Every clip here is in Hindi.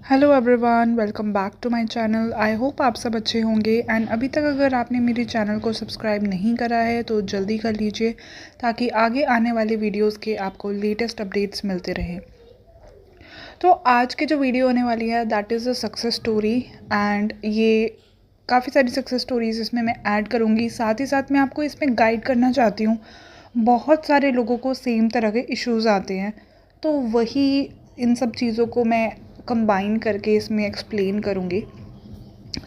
Hello everyone, welcome back to my channel. I hope आप सब अच्छे होंगे एंड अभी तक अगर आपने मेरे चैनल को सब्सक्राइब नहीं करा है तो जल्दी कर लीजिए ताकि आगे आने वाले वीडियोस के आपको लेटेस्ट अपडेट्स मिलते रहे। तो आज की जो वीडियो होने वाली है that is a success story and ये काफ़ी सारी सक्सेस स्टोरीज इसमें मैं ऐड करूँगी। साथ ही साथ मैं आपको इसमें गाइड करना चाहती हूँ। बहुत सारे लोगों को सेम तरह के इश्यूज़ आते हैं, तो वही इन सब चीज़ों को मैं कंबाइन करके इसमें एक्सप्लेन करूँगी।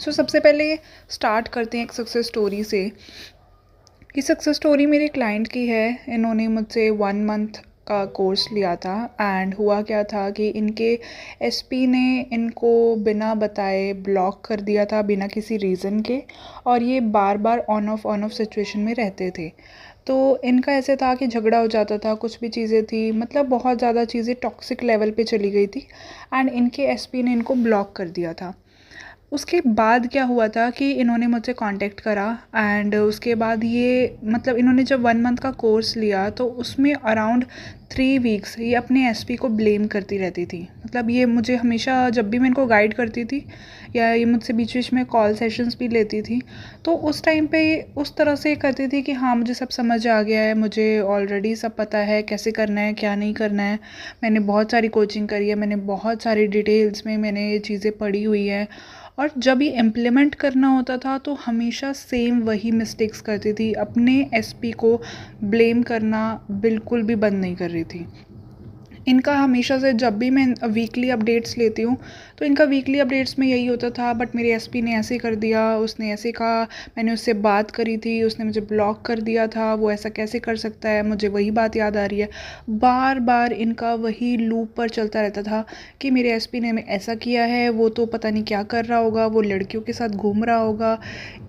सबसे पहले स्टार्ट करते हैं एक सक्सेस स्टोरी से। ये सक्सेस स्टोरी मेरे क्लाइंट की है। इन्होंने मुझसे 1 मंथ का कोर्स लिया था एंड हुआ क्या था कि इनके एसपी ने इनको बिना बताए ब्लॉक कर दिया था, बिना किसी रीज़न के, और ये बार बार ऑन ऑफ सिचुएशन में रहते थे। तो इनका ऐसे था कि झगड़ा हो जाता था, कुछ भी चीज़ें थी, मतलब बहुत ज़्यादा चीज़ें टॉक्सिक लेवल पे चली गई थी एंड इनके एसपी ने इनको ब्लॉक कर दिया था। उसके बाद क्या हुआ था कि इन्होंने मुझसे कांटेक्ट करा एंड उसके बाद ये मतलब इन्होंने जब 1 मंथ का कोर्स लिया तो उसमें अराउंड 3 वीक्स ये अपने एसपी को ब्लेम करती रहती थी। मतलब ये मुझे हमेशा जब भी मैं इनको गाइड करती थी या ये मुझसे बीच बीच में कॉल सेशंस भी लेती थी तो उस टाइम पे उस तरह से करती थी कि हाँ मुझे सब समझ आ गया है, मुझे ऑलरेडी सब पता है कैसे करना है क्या नहीं करना है, मैंने बहुत सारी कोचिंग करी है, मैंने बहुत सारी डिटेल्स में मैंने ये चीज़ें पढ़ी हुई है। और जब ये इम्प्लीमेंट करना होता था तो हमेशा सेम वही मिस्टेक्स करती थी, अपने एसपी को ब्लेम करना बिल्कुल भी बंद नहीं कर रही थी। इनका हमेशा से जब भी मैं वीकली अपडेट्स लेती हूँ तो इनका वीकली अपडेट्स में यही होता था, बट मेरे एसपी ने ऐसे कर दिया, उसने ऐसे कहा, मैंने उससे बात करी थी, उसने मुझे ब्लॉक कर दिया था, वो ऐसा कैसे कर सकता है, मुझे वही बात याद आ रही है। बार बार इनका वही लूप पर चलता रहता था कि मेरे एसपी ने हमें ऐसा किया है, वो तो पता नहीं क्या कर रहा होगा, वो लड़कियों के साथ घूम रहा होगा।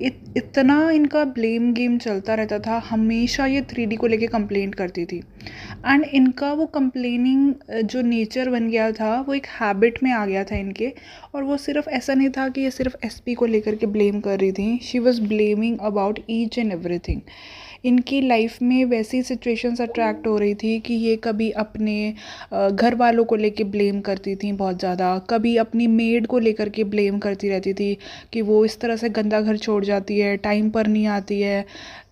इतना इनका ब्लेम गेम चलता रहता था। हमेशा ये 3D को लेके कंप्लेंट करती थी एंड इनका वो कंप्लेनिंग जो नेचर बन गया था वो एक हैबिट में आ गया था इनके। और वो सिर्फ ऐसा नहीं था कि ये सिर्फ एसपी को लेकर के ब्लेम कर रही थी, she was blaming about each and everything. इनकी लाइफ में वैसी सिचुएशंस अट्रैक्ट हो रही थी कि ये कभी अपने घर वालों को लेके ब्लेम करती थी बहुत ज़्यादा, कभी अपनी मेड को लेकर के ब्लेम करती रहती थी कि वो इस तरह से गंदा घर छोड़ जाती है, टाइम पर नहीं आती है।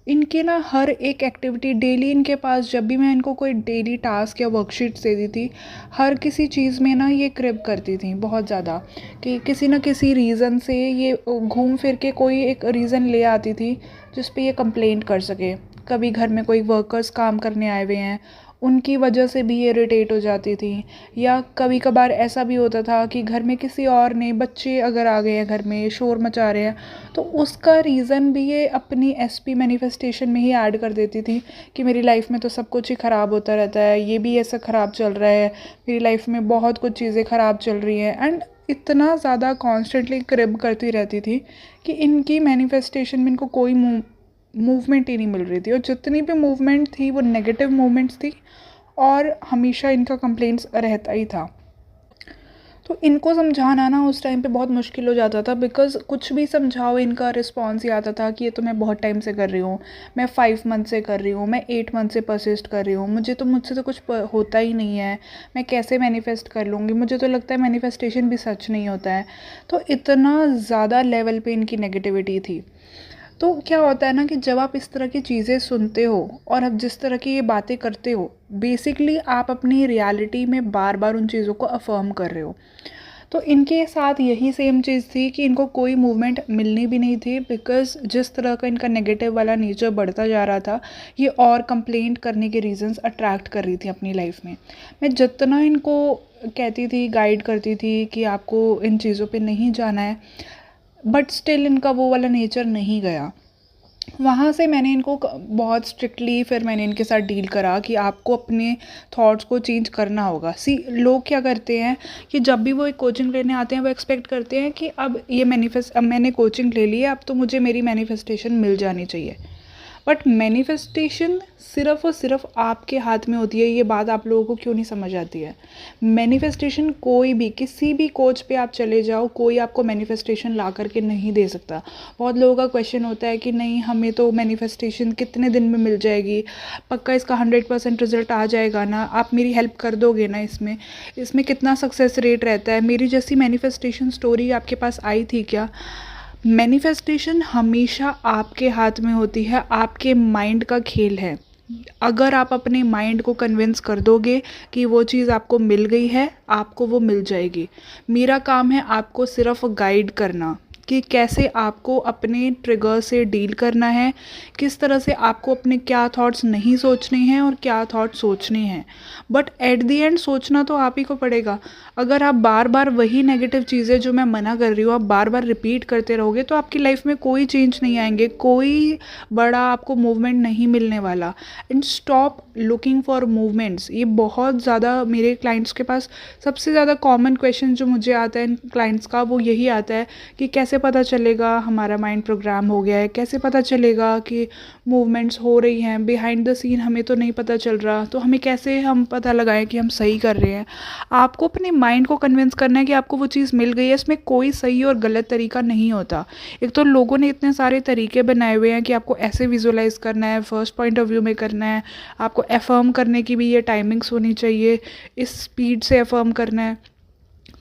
इनके ना हर एक एक्टिविटी डेली इनके पास, जब भी मैं इनको कोई डेली टास्क या वर्कशीट्स दे दी थी, हर किसी चीज़ में ना ये क्रिप करती थी बहुत ज़्यादा कि किसी ना किसी रीज़न से ये घूम फिर के कोई एक रीज़न ले आती थी जिस पे ये कंप्लेंट कर सके। कभी घर में कोई वर्कर्स काम करने आए हुए हैं, उनकी वजह से भी ये इरिटेट हो जाती थी। या कभी कभार ऐसा भी होता था कि घर में किसी और ने, बच्चे अगर आ गए हैं घर में शोर मचा रहे हैं, तो उसका रीज़न भी ये अपनी एसपी मैनिफेस्टेशन में ही ऐड कर देती थी कि मेरी लाइफ में तो सब कुछ ही ख़राब होता रहता है, ये भी ऐसा ख़राब चल रहा है, मेरी लाइफ में बहुत कुछ चीज़ें ख़राब चल रही हैं। एंड इतना ज़्यादा कॉन्स्टेंटली क्रिब करती रहती थी कि इनकी मैनिफेस्टेशन में इनको कोई मूवमेंट ही नहीं मिल रही थी, और जितनी भी मूवमेंट थी वो नेगेटिव मूवमेंट्स थी और हमेशा इनका कंप्लेंट्स रहता ही था। तो इनको समझाना ना उस टाइम पे बहुत मुश्किल हो जाता था, बिकॉज़ कुछ भी समझाओ इनका रिस्पॉन्स ही आता था कि ये तो मैं बहुत टाइम से कर रही हूँ, मैं 5 मंथ से कर रही हूँ, मैं 8 मंथ से परसिस्ट कर रही हूँ, मुझसे तो कुछ होता ही नहीं है, मैं कैसे मैनिफेस्ट कर लूँगी, मुझे तो लगता है मैनिफेस्टेशन भी सच नहीं होता है। तो इतना ज़्यादा लेवल पे इनकी नेगेटिविटी थी। तो क्या होता है ना कि जब आप इस तरह की चीज़ें सुनते हो और आप जिस तरह की ये बातें करते हो, बेसिकली आप अपनी रियलिटी में बार बार उन चीज़ों को अफर्म कर रहे हो। तो इनके साथ यही सेम चीज़ थी कि इनको कोई मूवमेंट मिलनी भी नहीं थी, बिकॉज़ जिस तरह का इनका नेगेटिव वाला नेचर बढ़ता जा रहा था, ये और कंप्लेंट करने के रीजंस अट्रैक्ट कर रही थी अपनी लाइफ में। मैं जितना इनको कहती थी, गाइड करती थी कि आपको इन चीज़ों पे नहीं जाना है, बट स्टिल इनका वो वाला नेचर नहीं गया। वहाँ से मैंने इनको बहुत स्ट्रिक्टली फिर मैंने इनके साथ डील करा कि आपको अपने थॉट्स को चेंज करना होगा। लोग क्या करते हैं कि जब भी वो एक कोचिंग लेने आते हैं वो एक्सपेक्ट करते हैं कि अब मैंने कोचिंग ले ली है, अब तो मुझे मेरी मैनिफेस्टेशन मिल जानी चाहिए। बट मैनिफेस्टेशन सिर्फ और सिर्फ आपके हाथ में होती है। ये बात आप लोगों को क्यों नहीं समझ आती है? मैनिफेस्टेशन कोई भी, किसी भी कोच पे आप चले जाओ, कोई आपको मैनिफेस्टेशन ला करके नहीं दे सकता। बहुत लोगों का क्वेश्चन होता है कि नहीं, हमें तो मैनिफेस्टेशन कितने दिन में मिल जाएगी, पक्का इसका 100% रिजल्ट आ जाएगा ना, आप मेरी हेल्प कर दोगे ना, इसमें इसमें कितना सक्सेस रेट रहता है, मेरी जैसी मैनिफेस्टेशन स्टोरी आपके पास आई थी क्या? मैनिफेस्टेशन हमेशा आपके हाथ में होती है, आपके माइंड का खेल है। अगर आप अपने माइंड को कन्विंस कर दोगे कि वो चीज़ आपको मिल गई है, आपको वो मिल जाएगी। मेरा काम है आपको सिर्फ गाइड करना कि कैसे आपको अपने ट्रिगर से डील करना है, किस तरह से आपको अपने क्या थॉट्स नहीं सोचने हैं और क्या थॉट्स सोचने हैं। बट एट द एंड सोचना तो आप ही को पड़ेगा। अगर आप बार बार वही नेगेटिव चीज़ें जो मैं मना कर रही हूँ आप बार बार रिपीट करते रहोगे तो आपकी लाइफ में कोई चेंज नहीं आएंगे, कोई बड़ा आपको मूवमेंट नहीं मिलने वाला। And stop looking for movements. ये बहुत ज़्यादा मेरे क्लाइंट्स के पास सबसे ज़्यादा कॉमन क्वेश्चन जो मुझे आता है क्लाइंट्स का, वो यही आता है कि कैसे पता चलेगा हमारा माइंड प्रोग्राम हो गया है, कैसे पता चलेगा कि मूवमेंट्स हो रही हैं बिहाइंड द सीन, हमें तो नहीं पता चल रहा, तो हमें कैसे हम पता लगाएं कि हम सही कर रहे हैं। आपको अपने माइंड को कन्विंस करना है कि आपको वो चीज़ मिल गई है। इसमें कोई सही और गलत तरीका नहीं होता। एक तो लोगों ने इतने सारे तरीके बनाए हुए हैं कि आपको ऐसे विजुअलाइज करना है, फर्स्ट पॉइंट ऑफ व्यू में करना है, आपको एफर्म करने की भी ये टाइमिंग्स होनी चाहिए, इस स्पीड से एफर्म करना है।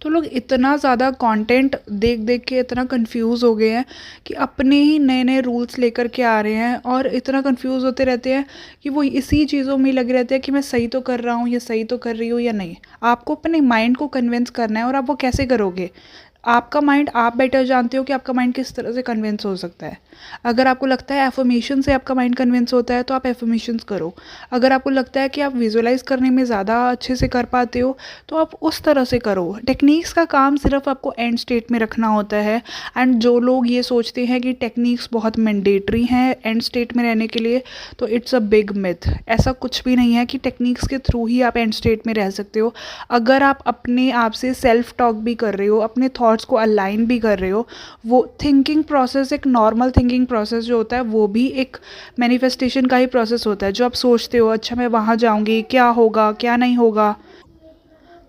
तो लोग इतना ज़्यादा कंटेंट देख देख के इतना कंफ्यूज हो गए हैं कि अपने ही नए नए रूल्स लेकर के आ रहे हैं और इतना कंफ्यूज होते रहते हैं कि वो इसी चीज़ों में लगे रहते हैं कि मैं सही तो कर रहा हूँ या सही तो कर रही हूँ या नहीं। आपको अपने माइंड को कन्विंस करना है और आप वो कैसे करोगे? आपका माइंड, आप बेटर जानते हो कि आपका माइंड किस तरह से कन्विंस हो सकता है। अगर आपको लगता है एफर्मेशन से आपका माइंड कन्विंस होता है तो आप एफर्मेशंस करो। अगर आपको लगता है कि आप विजुअलाइज करने में ज़्यादा अच्छे से कर पाते हो तो आप उस तरह से करो। टेक्निक्स का काम सिर्फ आपको एंड स्टेट में रखना होता है। एंड जो लोग ये सोचते हैं कि टेक्निक्स बहुत मैंडेटरी हैं एंड स्टेट में रहने के लिए, तो इट्स अ बिग मिथ। ऐसा कुछ भी नहीं है कि टेक्निक्स के थ्रू ही आप एंड स्टेट में रह सकते हो। अगर आप अपने आप से सेल्फ टॉक भी कर रहे हो, अपने थॉट्स को अलाइन भी कर रहे हो, वो थिंकिंग प्रोसेस, एक नॉर्मल थिंकिंग प्रोसेस जो होता है वो भी एक मैनिफेस्टेशन का ही प्रोसेस होता है। जो आप सोचते हो अच्छा मैं वहाँ जाऊँगी, क्या होगा क्या नहीं होगा,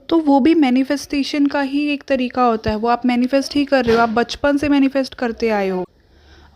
तो वो भी मैनिफेस्टेशन का ही एक तरीका होता है। वो आप मैनिफेस्ट ही कर रहे हो, आप बचपन से मैनिफेस्ट करते आए हो।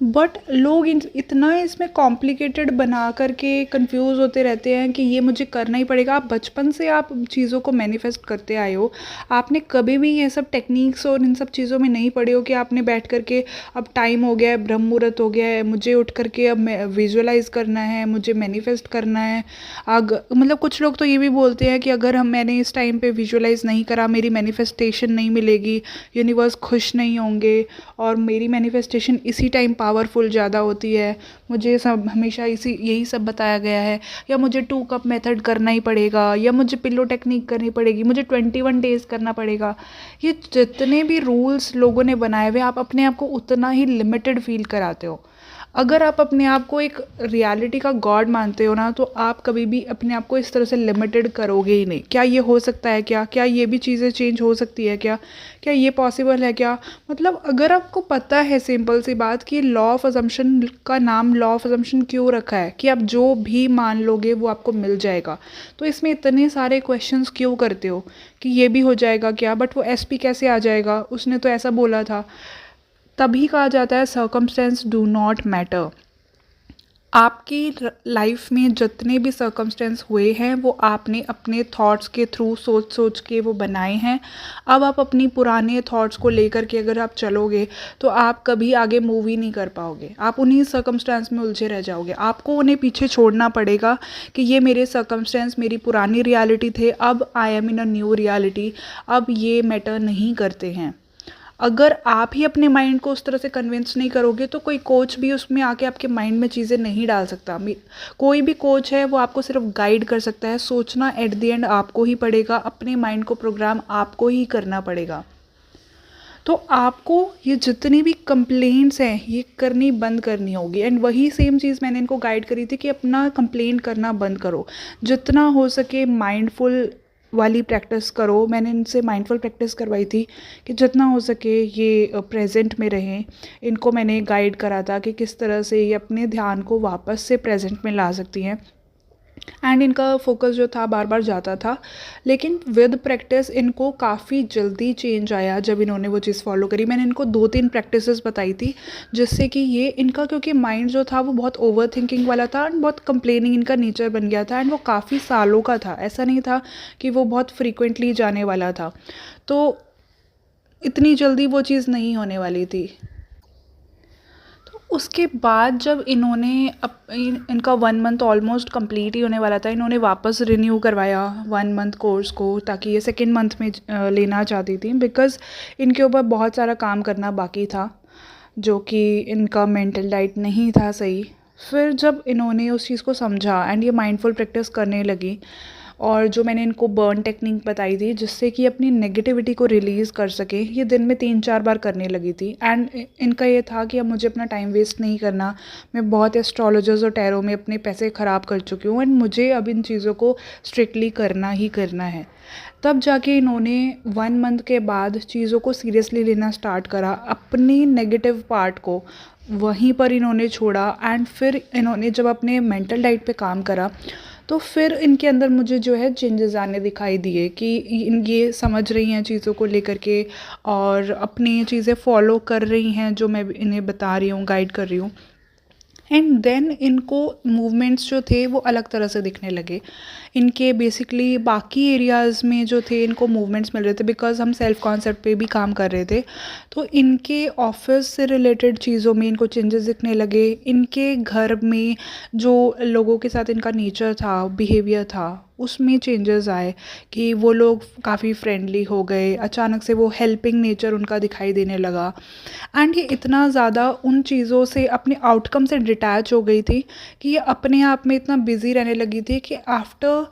बट लोग इतना इसमें कॉम्प्लिकेटेड बना करके कंफ्यूज होते रहते हैं कि ये मुझे करना ही पड़ेगा। आप बचपन से आप चीज़ों को मैनिफेस्ट करते आए हो, आपने कभी भी ये सब टेक्निक्स और इन सब चीज़ों में नहीं पढ़े हो कि आपने बैठ करके अब टाइम हो गया है, ब्रह्म मुहूर्त हो गया है, मुझे उठ करके अब विजुअलाइज करना है, मुझे मैनिफेस्ट करना है। मतलब कुछ लोग तो ये भी बोलते हैं कि अगर मैंने इस टाइम पे विजुअलाइज नहीं करा मेरी मैनिफेस्टेशन नहीं मिलेगी, यूनिवर्स खुश नहीं होंगे और मेरी मैनिफेस्टेशन इसी टाइम पावरफुल ज़्यादा होती है। मुझे सब हमेशा यही सब बताया गया है, या मुझे 2 कप मेथड करना ही पड़ेगा, या मुझे पिलो टेक्निक करनी पड़ेगी, मुझे 21 डेज करना पड़ेगा। ये जितने भी रूल्स लोगों ने बनाए हुए, आप अपने आप को उतना ही लिमिटेड फील कराते हो। अगर आप अपने आप को एक रियलिटी का गॉड मानते हो ना, तो आप कभी भी अपने आप को इस तरह से लिमिटेड करोगे ही नहीं। क्या ये हो सकता है क्या? क्या ये भी चीज़ें चेंज हो सकती है क्या? क्या ये पॉसिबल है क्या? मतलब अगर आपको पता है सिंपल सी बात कि लॉ ऑफ अजम्पशन का नाम लॉ ऑफ अजम्पशन क्यों रखा है कि आप जो भी मान लोगे वो आपको मिल जाएगा, तो इसमें इतने सारे क्वेश्चंस क्यों करते हो कि ये भी हो जाएगा क्या, बट वो एसपी कैसे आ जाएगा, उसने तो ऐसा बोला था। तभी कहा जाता है सर्कमस्टेंस डू नॉट मैटर। आपकी लाइफ में जितने भी सर्कमस्टेंस हुए हैं वो आपने अपने थॉट्स के थ्रू सोच सोच के वो बनाए हैं। अब आप अपनी पुराने थॉट्स को लेकर के अगर आप चलोगे तो आप कभी आगे मूव ही नहीं कर पाओगे, आप उन्हीं सर्कमस्टेंस में उलझे रह जाओगे। आपको उन्हें पीछे छोड़ना पड़ेगा कि ये मेरे सर्कमस्टेंस मेरी पुरानी रियलिटी थे, अब I am in a new reality, अब ये मैटर नहीं करते हैं। अगर आप ही अपने माइंड को उस तरह से कन्विंस नहीं करोगे तो कोई कोच भी उसमें आके आपके माइंड में चीज़ें नहीं डाल सकता। कोई भी कोच है वो आपको सिर्फ गाइड कर सकता है, सोचना एट द एंड आपको ही पड़ेगा, अपने माइंड को प्रोग्राम आपको ही करना पड़ेगा। तो आपको ये जितनी भी कंप्लेंट्स हैं ये करनी बंद करनी होगी। एंड वही सेम चीज़ मैंने इनको गाइड करी थी कि अपना कंप्लेंट करना बंद करो, जितना हो सके माइंडफुल वाली प्रैक्टिस करो। मैंने इनसे माइंडफुल प्रैक्टिस करवाई थी कि जितना हो सके ये प्रेजेंट में रहें। इनको मैंने गाइड करा था कि किस तरह से ये अपने ध्यान को वापस से प्रेजेंट में ला सकती हैं। एंड इनका फोकस जो था बार बार जाता था, लेकिन विद प्रैक्टिस इनको काफ़ी जल्दी चेंज आया जब इन्होंने वो चीज़ फॉलो करी। मैंने इनको 2-3 प्रैक्टिसेस बताई थी जिससे कि ये इनका, क्योंकि माइंड जो था वो बहुत ओवर थिंकिंग वाला था एंड बहुत कंप्लेनिंग इनका नेचर बन गया था, एंड वो काफ़ी सालों का था, ऐसा नहीं था कि वो बहुत फ्रीक्वेंटली जाने वाला था। तो इतनी जल्दी वो चीज़ नहीं होने वाली थी। उसके बाद जब इन्होंने इनका 1 मंथ ऑलमोस्ट कंप्लीट ही होने वाला था, इन्होंने वापस रिन्यू करवाया 1 मंथ कोर्स को, ताकि ये सेकेंड मंथ में लेना चाहती थी, बिकॉज़ इनके ऊपर बहुत सारा काम करना बाकी था, जो कि इनका मेंटल डाइट नहीं था सही। फिर जब इन्होंने उस चीज़ को समझा एंड ये माइंडफुल प्रैक्टिस करने लगी, और जो मैंने इनको बर्न टेक्निक बताई थी जिससे कि अपनी नेगेटिविटी को रिलीज़ कर सके, ये दिन में 3-4 बार करने लगी थी। एंड इनका ये था कि अब मुझे अपना टाइम वेस्ट नहीं करना, मैं बहुत एस्ट्रोलॉजर्स और टैरो में अपने पैसे ख़राब कर चुकी हूँ एंड मुझे अब इन चीज़ों को स्ट्रिक्टली करना ही करना है। तब जाके इन्होंने 1 मंथ के बाद चीज़ों को सीरियसली लेना स्टार्ट करा, अपनी नेगेटिव पार्ट को वहीं पर इन्होंने छोड़ा। एंड फिर इन्होंने जब अपने मेंटल डाइट पे काम करा, तो फिर इनके अंदर मुझे जो है चेंजेस आने दिखाई दिए कि ये समझ रही हैं चीज़ों को लेकर के और अपनी चीज़ें फॉलो कर रही हैं जो मैं इन्हें बता रही हूँ, गाइड कर रही हूँ। एंड देन इनको मूवमेंट्स जो थे वो अलग तरह से दिखने लगे। इनके बेसिकली बाकी एरियाज़ में जो थे इनको मूवमेंट्स मिल रहे थे, बिकॉज़ हम सेल्फ कॉन्सेप्ट पे भी काम कर रहे थे। तो इनके ऑफिस से रिलेटेड चीज़ों में इनको चेंजेस दिखने लगे। इनके घर में जो लोगों के साथ इनका नेचर था, बिहेवियर था, उसमें चेंजेस आए कि वो लोग काफ़ी फ्रेंडली हो गए। अचानक से वो हेल्पिंग नेचर उनका दिखाई देने लगा। एंड ये इतना ज़्यादा उन चीज़ों से, अपने आउटकम से डिटैच हो गई थी कि ये अपने आप में इतना बिज़ी रहने लगी थी कि आफ्टर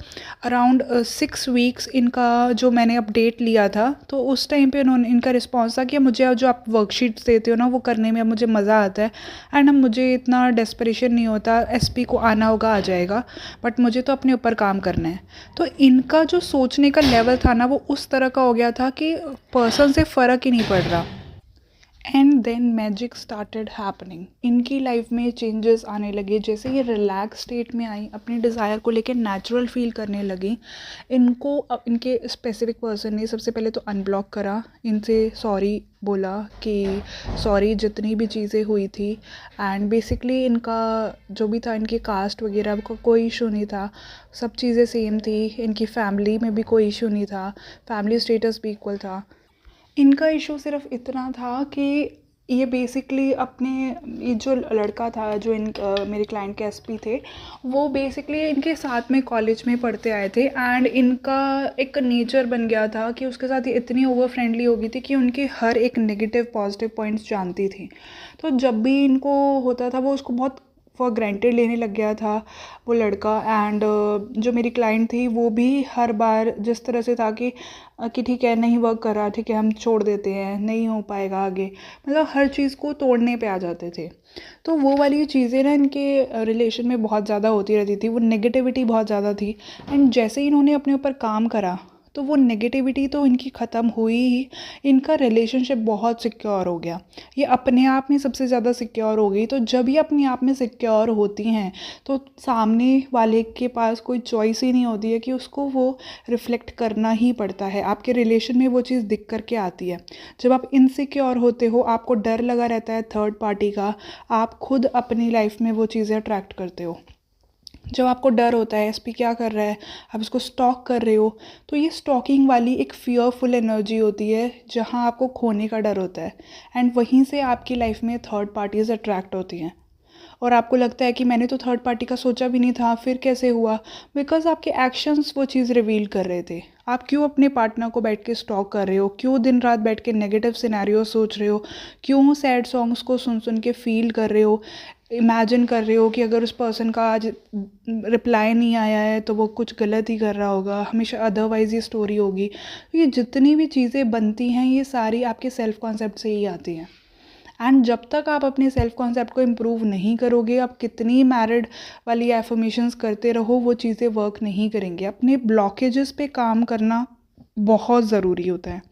अराउंड 6 वीक्स इनका जो मैंने अपडेट लिया था, तो उस टाइम पे उन्होंने, इनका रिस्पॉन्स था कि मुझे जो आप वर्कशीट्स देते हो ना वो करने में अब मुझे मज़ा आता है एंड अब मुझे इतना डेस्परेशन नहीं होता, एसपी को आना होगा आ जाएगा, बट मुझे तो अपने ऊपर काम करना है। तो इनका जो सोचने का लेवल था ना वो उस तरह का हो गया था कि पर्सन से फ़र्क ही नहीं पड़ रहा। And then magic started happening. इनकी लाइफ में चेंजेस आने लगे। जैसे ये रिलैक्स स्टेट में आई, अपनी डिज़ायर को लेकर नेचुरल फील करने लगी, इनको इनके स्पेसिफिक पर्सन ने सबसे पहले तो अनब्लॉक करा, इनसे सॉरी बोला कि सॉरी जितनी भी चीज़ें हुई थी। एंड बेसिकली इनका जो भी था, इनकी कास्ट वगैरह का कोई इशू नहीं था, सब चीज़ें सेम थी। इनकी फैमिली में भी कोई इशू नहीं था, फैमिली स्टेटस भी इक्वल था। इनका इशू सिर्फ इतना था कि ये बेसिकली अपने, ये जो लड़का था जो मेरे क्लाइंट के एसपी थे, वो बेसिकली इनके साथ में कॉलेज में पढ़ते आए थे एंड इनका एक नेचर बन गया था कि उसके साथ ये इतनी ओवर फ्रेंडली हो गई थी कि उनके हर एक नेगेटिव पॉजिटिव पॉइंट्स जानती थी। तो जब भी इनको होता था वो उसको बहुत फॉर ग्रांटेड लेने लग गया था वो लड़का। एंड जो मेरी क्लाइंट थी वो भी हर बार जिस तरह से था कि ठीक है नहीं वर्क कर रहा, ठीक है हम छोड़ देते हैं, नहीं हो पाएगा आगे, मतलब हर चीज़ को तोड़ने पे आ जाते थे। तो वो वाली चीज़ें ना इनके रिलेशन में बहुत ज़्यादा होती रहती थी, वो नेगेटिविटी बहुत ज़्यादा थी। एंड जैसे ही इन्होंने अपने ऊपर काम करा तो वो नेगेटिविटी तो इनकी ख़त्म हुई ही, इनका रिलेशनशिप बहुत सिक्योर हो गया। ये अपने आप में सबसे ज़्यादा सिक्योर हो गई। तो जब ये अपने आप में सिक्योर होती हैं तो सामने वाले के पास कोई चॉइस ही नहीं होती है कि उसको वो रिफ़्लेक्ट करना ही पड़ता है। आपके रिलेशन में वो चीज़ दिख कर के आती है। जब आप इनसिक्योर होते हो, आपको डर लगा रहता है थर्ड पार्टी का, आप खुद अपनी लाइफ में वो चीज़ें अट्रैक्ट करते हो। जब आपको डर होता है एसपी क्या कर रहा है, आप इसको स्टॉक कर रहे हो, तो ये स्टॉकिंग वाली एक फियरफुल एनर्जी होती है जहाँ आपको खोने का डर होता है। एंड वहीं से आपकी लाइफ में थर्ड पार्टीज़ अट्रैक्ट होती हैं और आपको लगता है कि मैंने तो थर्ड पार्टी का सोचा भी नहीं था, फिर कैसे हुआ? बिकॉज़ आपके एक्शंस वो चीज़ रिवील कर रहे थे। आप क्यों अपने पार्टनर को बैठ के स्टॉक कर रहे हो, क्यों दिन रात बैठ के नेगेटिव सिनेरियो सोच रहे हो, क्यों सैड सॉन्ग्स को सुन सुन के फील कर रहे हो, इमेजिन कर रहे हो कि अगर उस पर्सन का आज रिप्लाई नहीं आया है तो वो कुछ गलत ही कर रहा होगा, हमेशा अदरवाइज़ ये स्टोरी होगी। तो ये जितनी भी चीज़ें बनती हैं ये सारी आपके सेल्फ कॉन्सेप्ट से ही आती हैं। एंड जब तक आप अपने सेल्फ कॉन्सेप्ट को इम्प्रूव नहीं करोगे, आप कितनी मैरिड वाली एफर्मेशंस करते रहो, वो चीज़ें वर्क नहीं करेंगे। अपने ब्लॉकेजेस पे काम करना बहुत ज़रूरी होता है।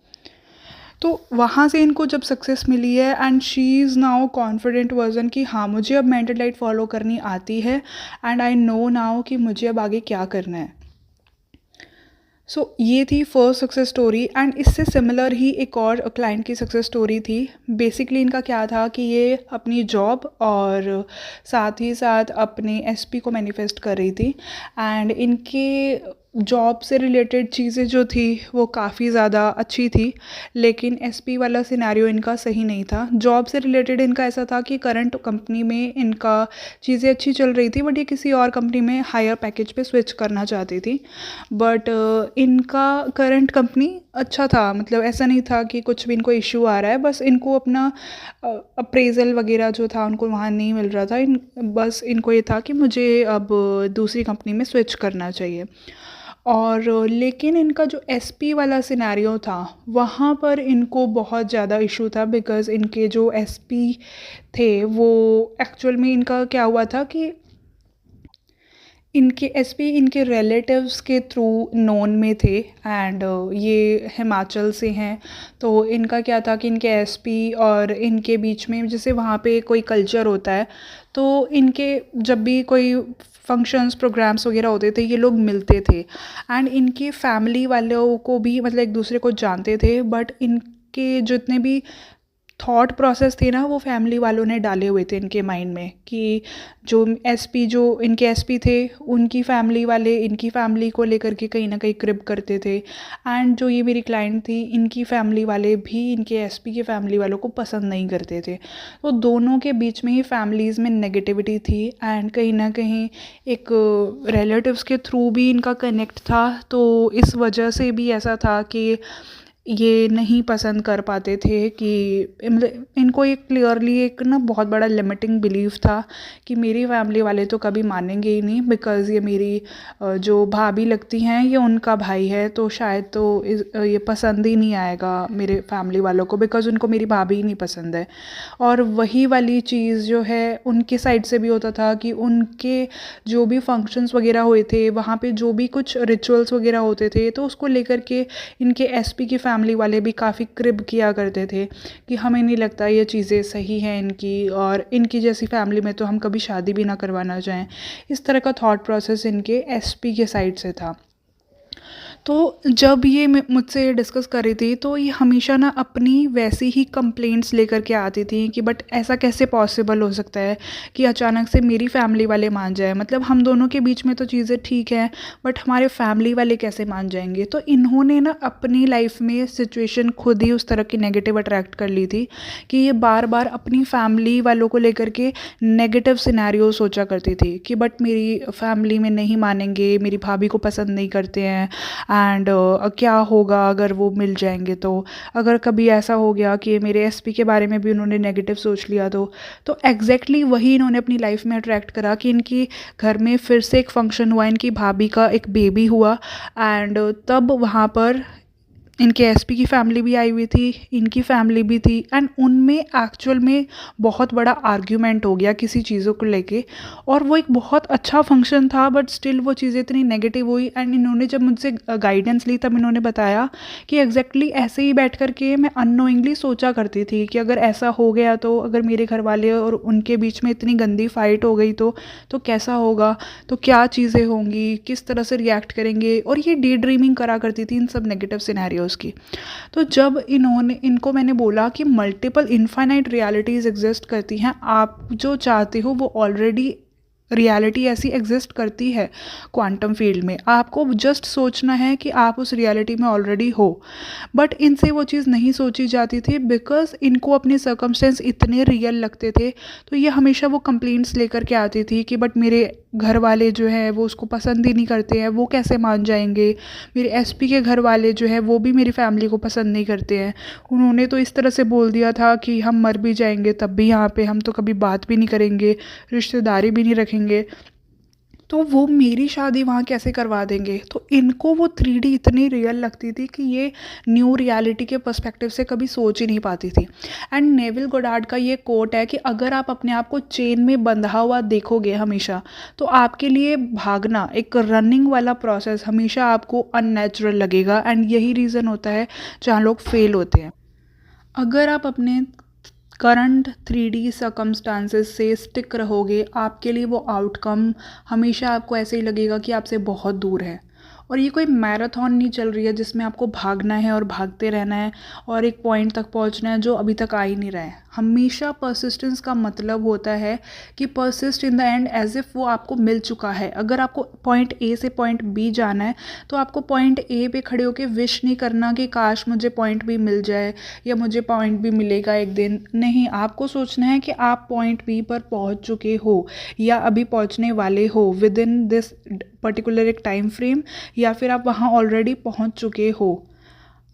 तो वहाँ से इनको जब सक्सेस मिली है and she is now confident version कि हाँ, मुझे अब मेंटल डाइट फॉलो करनी आती है एंड आई नो नाउ कि मुझे अब आगे क्या करना है। ये थी फर्स्ट सक्सेस स्टोरी। एंड इससे सिमिलर ही एक और क्लाइंट की सक्सेस स्टोरी थी। बेसिकली इनका क्या था कि ये अपनी जॉब और साथ ही साथ अपने एसपी को मैनिफेस्ट कर रही थी। एंड इनके जॉब से रिलेटेड चीज़ें जो थी वो काफ़ी ज़्यादा अच्छी थी, लेकिन एसपी वाला सिनेरियो इनका सही नहीं था। जॉब से रिलेटेड इनका ऐसा था कि करंट कंपनी में इनका चीज़ें अच्छी चल रही थी, बट ये किसी और कंपनी में हायर पैकेज पे स्विच करना चाहती थी। बट इनका करंट कंपनी अच्छा था, मतलब ऐसा नहीं था कि कुछ भी इनको इशू आ रहा है, बस इनको अपना अप्रेजल वगैरह जो था उनको वहाँ नहीं मिल रहा था। बस इनको ये था कि मुझे अब दूसरी कंपनी में स्विच करना चाहिए। और लेकिन इनका जो एसपी वाला सिनेरियो था वहाँ पर इनको बहुत ज़्यादा इशू था, बिकॉज़ इनके जो एसपी थे वो एक्चुअल में इनका क्या हुआ था कि इनके एसपी इनके रिलेटिव्स के थ्रू नोन में थे। एंड ये हिमाचल से हैं, तो इनका क्या था कि इनके एसपी और इनके बीच में जैसे वहाँ पे कोई कल्चर होता है, तो इनके जब भी कोई फंक्शंस प्रोग्राम्स वगैरह होते थे ये लोग मिलते थे। एंड इनकी फैमिली वालों को भी मतलब एक दूसरे को जानते थे, बट इनके जितने भी थॉट प्रोसेस थे ना वो फैमिली वालों ने डाले हुए थे इनके माइंड में कि जो इनके एसपी थे उनकी फैमिली वाले इनकी फैमिली को लेकर के कहीं ना कहीं क्रिप करते थे। एंड जो ये मेरी क्लाइंट थी इनकी फैमिली वाले भी इनके एसपी के फैमिली वालों को पसंद नहीं करते थे। तो दोनों के बीच में ही फैमिलीज़ में नेगेटिविटी थी। एंड कहीं ना कहीं एक रिलेटिव्स के थ्रू भी इनका कनेक्ट था, तो इस वजह से भी ऐसा था कि ये नहीं पसंद कर पाते थे कि मतलब इनको एक क्लियरली एक ना बहुत बड़ा लिमिटिंग बिलीफ था कि मेरी फैमिली वाले तो कभी मानेंगे ही नहीं, बिकॉज़ ये मेरी जो भाभी लगती हैं ये उनका भाई है, तो शायद तो ये पसंद ही नहीं आएगा मेरे फैमिली वालों को, बिकॉज़ उनको मेरी भाभी ही नहीं पसंद है। और वही वाली चीज़ जो है उनके साइड से भी होता था कि उनके जो भी फंक्शंस वगैरह हुए थे वहाँ पे जो भी कुछ रिचुअल्स वगैरह होते थे तो उसको लेकर के इनके एसपी की फैमिली वाले भी काफ़ी क्रिब किया करते थे कि हमें नहीं लगता ये चीज़ें सही हैं इनकी, और इनकी जैसी फैमिली में तो हम कभी शादी भी ना करवाना चाहें। इस तरह का थॉट प्रोसेस इनके एसपी के साइड से था। तो जब ये मुझसे डिस्कस कर रही थी तो ये हमेशा ना अपनी वैसी ही कंप्लेंट्स लेकर के आती थी कि बट ऐसा कैसे पॉसिबल हो सकता है कि अचानक से मेरी फैमिली वाले मान जाए, मतलब हम दोनों के बीच में तो चीज़ें ठीक हैं बट हमारे फैमिली वाले कैसे मान जाएंगे। तो इन्होंने ना अपनी लाइफ में सिचुएशन खुद ही उस तरह की नेगेटिव अट्रैक्ट कर ली थी कि ये बार बार अपनी फैमिली वालों को लेकर के नेगेटिव सिनेरियो सोचा करती थी कि बट मेरी फैमिली में नहीं मानेंगे, मेरी भाभी को पसंद नहीं करते हैं, एंड क्या होगा अगर वो मिल जाएंगे, तो अगर कभी ऐसा हो गया कि मेरे एसपी के बारे में भी उन्होंने नेगेटिव सोच लिया तो एग्जैक्टली वही इन्होंने अपनी लाइफ में अट्रैक्ट करा कि इनकी घर में फिर से एक फंक्शन हुआ, इनकी भाभी का एक बेबी हुआ। एंड तब वहाँ पर इनके एसपी की फैमिली भी आई हुई थी, इनकी फैमिली भी थी, एंड उनमें एक्चुअल में बहुत बड़ा आर्ग्यूमेंट हो गया किसी चीज़ों को लेके। और वो एक बहुत अच्छा फंक्शन था बट स्टिल वो चीज़ें इतनी नेगेटिव हुई। एंड इन्होंने जब मुझसे गाइडेंस ली तब इन्होंने बताया कि एग्जैक्टली ऐसे ही बैठ कर के मैं अननोइंगली सोचा करती थी कि अगर ऐसा हो गया तो अगर मेरे घर वाले और उनके बीच में इतनी गंदी फाइट हो गई तो कैसा होगा, तो क्या चीज़ें होंगी, किस तरह से रिएक्ट करेंगे। और ये डे ड्रीमिंग करा करती थी इन सब नेगेटिव सिनेरियोज़ की। तो जब इनको मैंने बोला कि मल्टीपल इनफाइनाइट रियलिटीज़ एग्जिस्ट करती हैं, आप जो चाहते हो वो ऑलरेडी रियलिटी ऐसी एग्जिस्ट करती है क्वांटम फील्ड में, आपको जस्ट सोचना है कि आप उस रियलिटी में ऑलरेडी हो। बट इनसे वो चीज़ नहीं सोची जाती थी बिकॉज इनको अपने सर्कमस्टेंस इतने रियल लगते थे। तो ये हमेशा वो कंप्लेंट्स लेकर के आती थी कि बट मेरे घर वाले जो हैं वो उसको पसंद ही नहीं करते हैं, वो कैसे मान जाएंगे, मेरे एसपी के घर वाले जो हैं वो भी मेरी फैमिली को पसंद नहीं करते हैं, उन्होंने तो इस तरह से बोल दिया था कि हम मर भी जाएंगे तब भी यहाँ पे हम तो कभी बात भी नहीं करेंगे, रिश्तेदारी भी नहीं रखेंगे। तो वो मेरी शादी वहाँ कैसे करवा देंगे। तो इनको वो 3D इतनी रियल लगती थी कि ये न्यू रियलिटी के पर्सपेक्टिव से कभी सोच ही नहीं पाती थी। एंड नेविल गोडार्ड का ये कोट है कि अगर आप अपने आप को चेन में बंधा हुआ देखोगे हमेशा, तो आपके लिए भागना एक रनिंग वाला प्रोसेस हमेशा आपको अननेचुरल लगेगा। एंड यही रीज़न होता है जहाँ लोग फेल होते हैं। अगर आप अपने करंट 3D सर्कमस्टांसेस से स्टिक रहोगे, आपके लिए वो आउटकम हमेशा आपको ऐसे ही लगेगा कि आपसे बहुत दूर है। और ये कोई मैराथन नहीं चल रही है जिसमें आपको भागना है और भागते रहना है और एक पॉइंट तक पहुंचना है जो अभी तक आ ही नहीं रहा है। हमेशा परसिस्टेंस का मतलब होता है कि persist in the end as if वो आपको मिल चुका है। अगर आपको पॉइंट ए से पॉइंट बी जाना है तो आपको पॉइंट ए पे खड़े होकर विश नहीं करना कि काश मुझे पॉइंट बी मिल जाए या मुझे पॉइंट बी मिलेगा एक दिन। नहीं, आपको सोचना है कि आप पॉइंट बी पर पहुंच चुके हो या अभी पहुंचने वाले हो विद इन दिस पर्टिकुलर एक टाइम फ्रेम, या फिर आप वहाँ ऑलरेडी पहुँच चुके हो।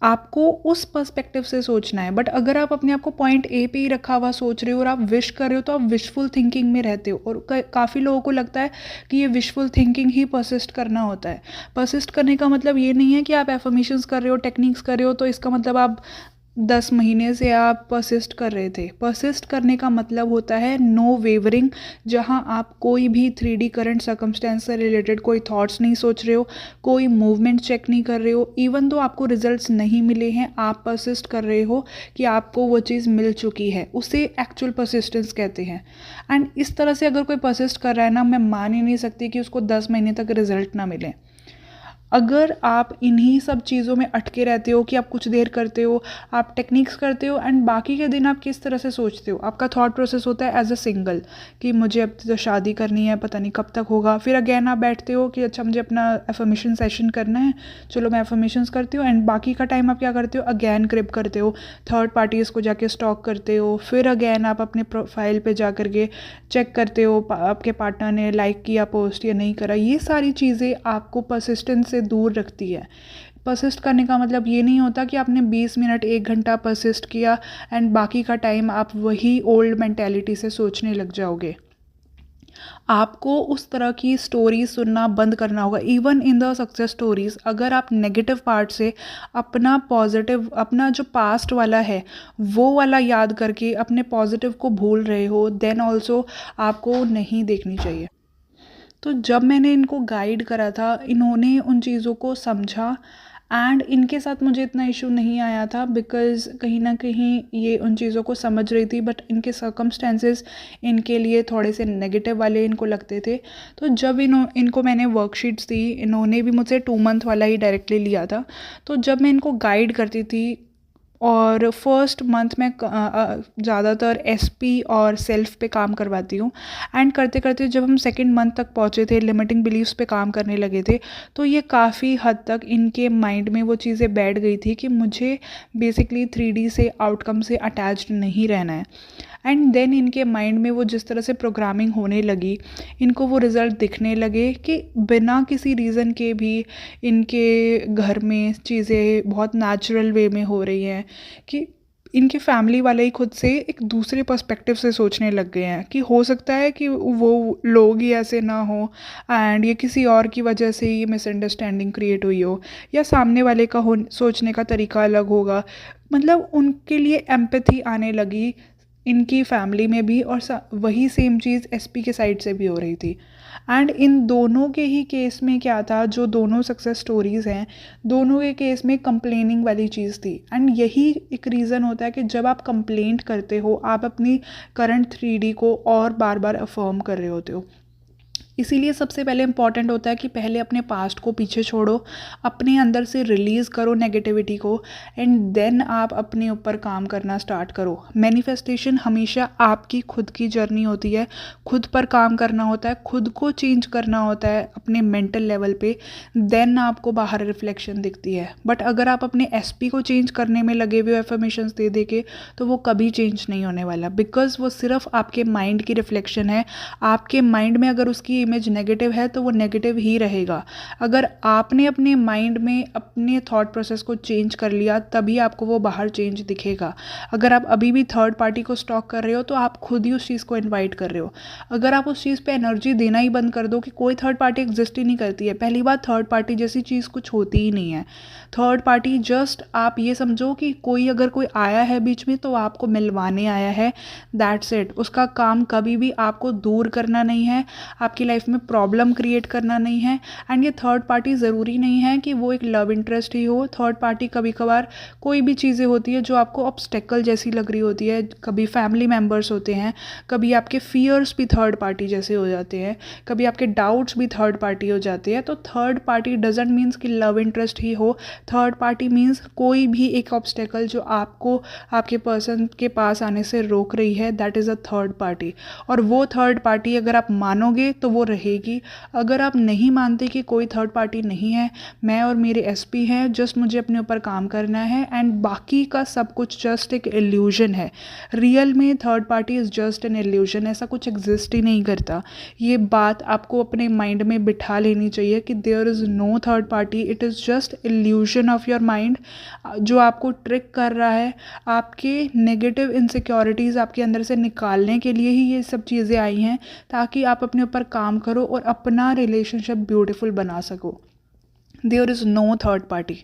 आपको उस पर्सपेक्टिव से सोचना है। बट अगर आप अपने आप को पॉइंट ए पे ही रखा हुआ सोच रहे हो और आप विश कर रहे हो तो आप विशफुल थिंकिंग में रहते हो। और काफ़ी लोगों को लगता है कि ये विशफुल थिंकिंग ही परसिस्ट करना होता है। परसिस्ट करने का मतलब ये नहीं है कि आप एफर्मेशंस कर रहे हो, टेक्निक्स कर रहे हो तो इसका मतलब आप 10 महीने से आप परसिस्ट कर रहे थे। परसिस्ट करने का मतलब होता है नो वेवरिंग, जहां आप कोई भी 3D करंट सर्कमस्टेंस से रिलेटेड कोई थॉट्स नहीं सोच रहे हो, कोई मूवमेंट चेक नहीं कर रहे हो। इवन दो आपको रिजल्ट्स नहीं मिले हैं, आप परसिस्ट कर रहे हो कि आपको वो चीज़ मिल चुकी है। उसे एक्चुअल परसिस्टेंस कहते हैं। एंड इस तरह से अगर कोई परसिस्ट कर रहा है ना, मैं मान ही नहीं सकती कि उसको 10 महीने तक रिजल्ट ना मिले। अगर आप इन्हीं सब चीज़ों में अटके रहते हो कि आप कुछ देर करते हो, आप टेक्निक्स करते हो एंड बाकी के दिन आप किस तरह से सोचते हो, आपका थॉट प्रोसेस होता है एज अ सिंगल कि मुझे अब तो शादी करनी है, पता नहीं कब तक होगा। फिर अगेन आप बैठते हो कि अच्छा मुझे अपना एफर्मेशन सेशन करना है, चलो मैं एफर्मेशंस करती हूँ। एंड बाकी का टाइम आप क्या करते हो, अगेन क्रिप करते हो, थर्ड पार्टीज़ को जाके स्टॉक करते हो। फिर अगेन आप अपने प्रोफाइल पे जा करके चेक करते हो आपके पार्टनर ने लाइक किया पोस्ट या नहीं करा। ये सारी चीज़ें आपको परसिस्टेंस से दूर रखती है। परसिस्ट करने का मतलब ये नहीं होता कि आपने 20 मिनट 1 घंटा परसिस्ट किया एंड बाकी का टाइम आप वही ओल्ड मेंटेलिटी से सोचने लग जाओगे। आपको उस तरह की स्टोरीज सुनना बंद करना होगा। Even in the success stories, अगर आप नेगेटिव पार्ट से अपना पॉजिटिव, अपना जो पास्ट वाला है वो वाला याद करके अपने पॉजिटिव को भूल रहे हो, देन ऑल्सो आपको नहीं देखनी चाहिए। तो जब मैंने इनको गाइड करा था, इन्होंने उन चीज़ों को समझा एंड इनके साथ मुझे इतना इशू नहीं आया था बिकॉज़ कहीं ना कहीं ये उन चीज़ों को समझ रही थी। बट इनके सर्कमस्टेंसेस इनके लिए थोड़े से नेगेटिव वाले इनको लगते थे। तो जब इनको मैंने वर्कशीट्स दी, इन्होंने भी मुझसे 2 मंथ वाला ही डायरेक्टली लिया था। तो जब मैं इनको गाइड करती थी और फर्स्ट मंथ में ज़्यादातर एसपी और सेल्फ पे काम करवाती हूँ। एंड करते करते जब हम सेकंड मंथ तक पहुँचे थे, लिमिटिंग बिलीव्स पे काम करने लगे थे, तो ये काफ़ी हद तक इनके माइंड में वो चीज़ें बैठ गई थी कि मुझे बेसिकली 3D से आउटकम से अटैच्ड नहीं रहना है। एंड देन इनके माइंड में वो जिस तरह से प्रोग्रामिंग होने लगी, इनको वो रिज़ल्ट दिखने लगे कि बिना किसी रीज़न के भी इनके घर में चीज़ें बहुत नेचुरल वे में हो रही हैं, कि इनके फैमिली वाले ही खुद से एक दूसरे पर्सपेक्टिव से सोचने लग गए हैं कि हो सकता है कि वो लोग ही ऐसे ना हो एंड ये किसी और की वजह से ही मिसअंडरस्टैंडिंग क्रिएट हुई हो, या सामने वाले का सोचने का तरीका अलग होगा। मतलब उनके लिए एम्पैथी आने लगी इनकी फैमिली में भी, और वही सेम चीज़ एसपी के साइड से भी हो रही थी। एंड इन दोनों के ही केस में क्या था, जो दोनों सक्सेस स्टोरीज़ हैं, दोनों के केस में कंप्लेनिंग वाली चीज़ थी। एंड यही एक रीज़न होता है कि जब आप कंप्लेंट करते हो, आप अपनी करंट 3D को और बार बार अफर्म कर रहे होते हो। इसीलिए सबसे पहले इम्पॉर्टेंट होता है कि पहले अपने पास्ट को पीछे छोड़ो, अपने अंदर से रिलीज़ करो नेगेटिविटी को, एंड देन आप अपने ऊपर काम करना स्टार्ट करो। मैनिफेस्टेशन हमेशा आपकी खुद की जर्नी होती है, खुद पर काम करना होता है, खुद को चेंज करना होता है अपने मेंटल लेवल पे, देन आपको बाहर रिफ्लेक्शन दिखती है। बट अगर आप अपने एसपी को चेंज करने में लगे हुए हो एफर्मेशंस दे दे के, तो वो कभी चेंज नहीं होने वाला, बिकॉज वो सिर्फ आपके माइंड की रिफ्लेक्शन है। आपके माइंड में अगर उसकी इमेज नेगेटिव है तो वो नेगेटिव ही रहेगा। अगर आपने अपने माइंड में अपने थॉट प्रोसेस को चेंज कर लिया तभी आपको वो बाहर चेंज दिखेगा। अगर आप अभी भी थर्ड पार्टी को स्टॉक कर रहे हो तो आप खुद ही उस चीज़ को इन्वाइट कर रहे हो। अगर आप उस चीज़ पे एनर्जी देना ही बंद कर दो कि कोई थर्ड पार्टी एग्जिस्ट ही नहीं करती है, पहली बात थर्ड पार्टी जैसी चीज़ कुछ होती ही नहीं है। थर्ड पार्टी जस्ट आप ये समझो कि अगर कोई आया है बीच में तो आपको मिलवाने आया है, दैट्स इट। उसका काम कभी भी आपको दूर करना नहीं है, आपकी लाइफ में प्रॉब्लम क्रिएट करना नहीं है। एंड ये थर्ड पार्टी ज़रूरी नहीं है कि वो एक लव इंटरेस्ट ही हो। थर्ड पार्टी कभी कभार कोई भी चीज़ें होती है जो आपको ऑब्स्टेकल जैसी लग रही होती है, कभी फैमिली मेम्बर्स होते हैं, कभी आपके फियर्स भी थर्ड पार्टी जैसे हो जाते हैं, कभी आपके डाउट्स भी थर्ड पार्टी हो जाते हैं। तो थर्ड पार्टी डजेंट मीन्स कि लव इंटरेस्ट ही हो। थर्ड पार्टी मीन्स कोई भी एक ऑब्स्टेकल जो आपको आपके पर्सन के पास आने से रोक रही है, that is a third party. और वो थर्ड पार्टी अगर आप मानोगे तो वो रहेगी। अगर आप नहीं मानते कि कोई थर्ड पार्टी नहीं है, मैं और मेरे एसपी हैं, जस्ट मुझे अपने ऊपर काम करना है एंड बाकी का सब कुछ जस्ट एक इल्यूजन है। रियल में third party is just an illusion, ऐसा कुछ एग्जिस्ट ही नहीं करता। ये बात आपको अपने माइंड में बिठा लेनी चाहिए कि there is no third party, it is just illusion of your mind जो आपको ट्रिक कर रहा है। आपके नेगेटिव इनसिक्योरिटीज़ आपके अंदर से निकालने के लिए ही ये सब चीज़ें आई हैं, ताकि आप अपने ऊपर काम करो और अपना रिलेशनशिप ब्यूटीफुल बना सको। There is no third party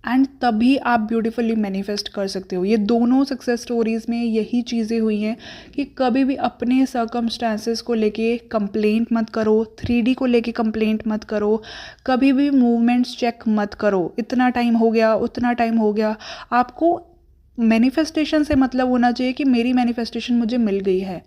and तभी आप ब्यूटीफुली मैनिफेस्ट कर सकते हो। ये दोनों सक्सेस स्टोरीज़ में यही चीज़ें हुई हैं कि कभी भी अपने सर्कमस्टांसेस को लेके कंप्लेंट मत करो, 3D को लेके कंप्लेंट मत करो, कभी भी मूवमेंट्स चेक मत करो, इतना टाइम हो गया उतना टाइम हो गया। आपको मैनिफेस्टेशन से मतलब होना चाहिए कि मेरी मैनिफेस्टेशन मुझे मिल गई है।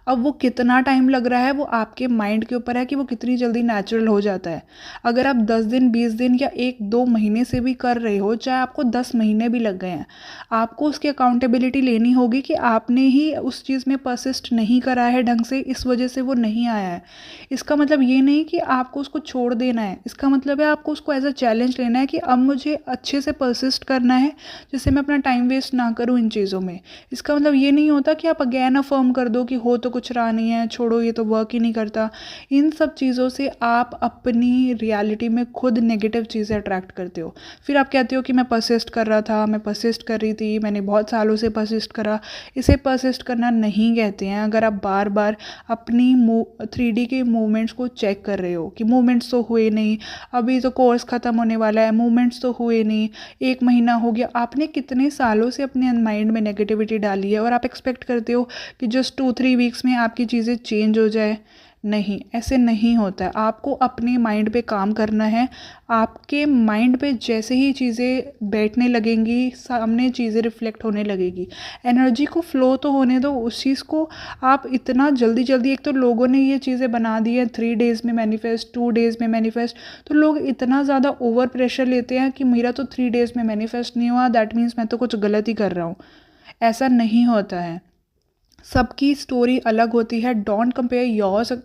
अब वो कितना टाइम लग रहा है वो आपके माइंड के ऊपर है कि वो कितनी जल्दी नेचुरल हो जाता है। अगर आप 10 दिन 20 दिन या 1-2 महीने से भी कर रहे हो, चाहे आपको 10 महीने भी लग गए हैं, आपको उसकी अकाउंटेबिलिटी लेनी होगी कि आपने ही उस चीज़ में परसिस्ट नहीं करा है ढंग से, इस वजह से वो नहीं आया है। इसका मतलब ये नहीं कि आपको उसको छोड़ देना है, इसका मतलब है आपको उसको एज अ चैलेंज लेना है कि अब मुझे अच्छे से परसिस्ट करना है जिससे मैं अपना टाइम वेस्ट ना करूँ इन चीज़ों में। इसका मतलब ये नहीं होता कि आप अगेन अफर्म कर दो कि हो तो कुछ रहा नहीं है, छोड़ो ये तो वर्क ही नहीं करता। इन सब चीज़ों से आप अपनी रियलिटी में खुद नेगेटिव चीज़ें अट्रैक्ट करते हो। फिर आप कहते हो कि मैं परसिस्ट कर रहा था, मैं परसिस्ट कर रही थी, मैंने बहुत सालों से परसिस्ट करा। इसे परसिस्ट करना नहीं कहते हैं। अगर आप बार बार अपनी 3D के मूवमेंट्स को चेक कर रहे हो कि मूवमेंट्स तो हुए नहीं, अभी तो कोर्स ख़त्म होने वाला है, मूवमेंट्स तो हुए नहीं, 1 महीना हो गया, आपने कितने सालों से अपने माइंड में नेगेटिविटी डाली है और आप एक्सपेक्ट करते हो कि जस्ट 2-3 वीक्स में आपकी चीज़ें चेंज हो जाए। नहीं, ऐसे नहीं होता है। आपको अपने माइंड पे काम करना है। आपके माइंड पे जैसे ही चीज़ें बैठने लगेंगी, सामने चीज़ें रिफ्लेक्ट होने लगेगी। एनर्जी को फ्लो तो होने दो, उस चीज़ को आप इतना जल्दी जल्दी, एक तो लोगों ने ये चीज़ें बना दी है 3 डेज़ में मैनिफेस्ट, 2 डेज़ में मैनिफेस्ट, तो लोग इतना ज़्यादा ओवर प्रेशर लेते हैं कि मेरा तो 3 डेज़ में मैनिफेस्ट नहीं हुआ, दैट मीन्स मैं तो कुछ गलत ही कर रहा हूँ। ऐसा नहीं होता है। सबकी स्टोरी अलग होती है। Don't compare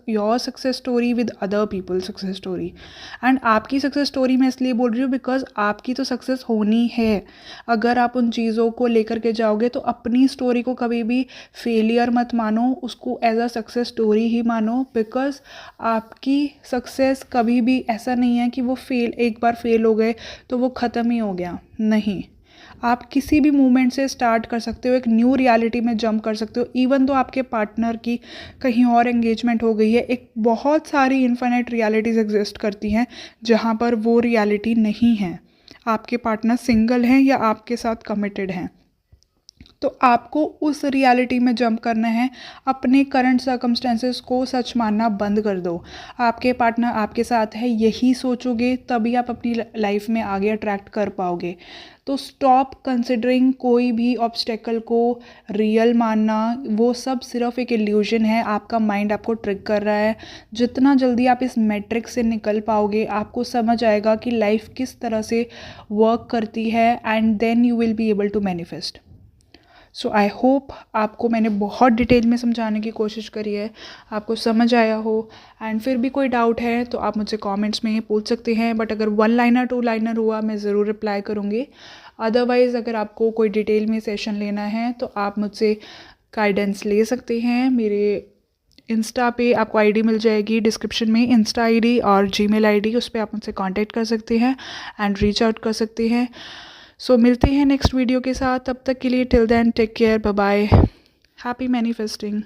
your success story with other people success story. And आपकी सक्सेस स्टोरी मैं इसलिए बोल रही हूँ बिकॉज आपकी तो सक्सेस होनी है। अगर आप उन चीज़ों को लेकर के जाओगे तो अपनी स्टोरी को कभी भी फेलियर मत मानो, उसको एज अ सक्सेस स्टोरी ही मानो। बिकॉज आपकी सक्सेस कभी भी ऐसा नहीं है कि वो एक बार फेल हो गए तो वो ख़त्म ही हो गया। नहीं, आप किसी भी मूवमेंट से स्टार्ट कर सकते हो, एक न्यू रियलिटी में जंप कर सकते हो। इवन तो आपके पार्टनर की कहीं और एंगेजमेंट हो गई है, एक बहुत सारी इन्फिनिट रियलिटीज़ एग्जिस्ट करती हैं जहाँ पर वो रियलिटी नहीं है। आपके पार्टनर सिंगल हैं या आपके साथ कमिटेड हैं, तो आपको उस रियलिटी में जंप करना है। अपने करंट सर्कमस्टेंसेस को सच मानना बंद कर दो। आपके पार्टनर आपके साथ है, यही सोचोगे तभी आप अपनी लाइफ में आगे अट्रैक्ट कर पाओगे। तो स्टॉप कंसिडरिंग कोई भी ऑब्स्टेकल को रियल मानना, वो सब सिर्फ एक इल्यूजन है। आपका माइंड आपको ट्रिक कर रहा है। जितना जल्दी आप इस मैट्रिक्स से निकल पाओगे, आपको समझ आएगा कि लाइफ किस तरह से वर्क करती है and then you will be able to manifest. So I hope आपको मैंने बहुत डिटेल में समझाने की कोशिश करी है, आपको समझ आया हो। एंड फिर भी कोई डाउट है तो आप मुझसे कमेंट्स में पूछ सकते हैं। बट अगर 1 लाइनर 2 लाइनर हुआ मैं ज़रूर रिप्लाई करूँगी। अदरवाइज़ अगर आपको कोई डिटेल में सेशन लेना है तो आप मुझसे गाइडेंस ले सकते हैं। मेरे इंस्टा पे आपको आईडी मिल जाएगी डिस्क्रिप्शन में, इंस्टा आईडी और जीमेल आईडी, उस पर आप मुझसे कांटेक्ट कर सकते हैं एंड रीच आउट कर सकते हैं। सो मिलते हैं नेक्स्ट वीडियो के साथ, तब तक के लिए till then take care, bye bye, happy manifesting.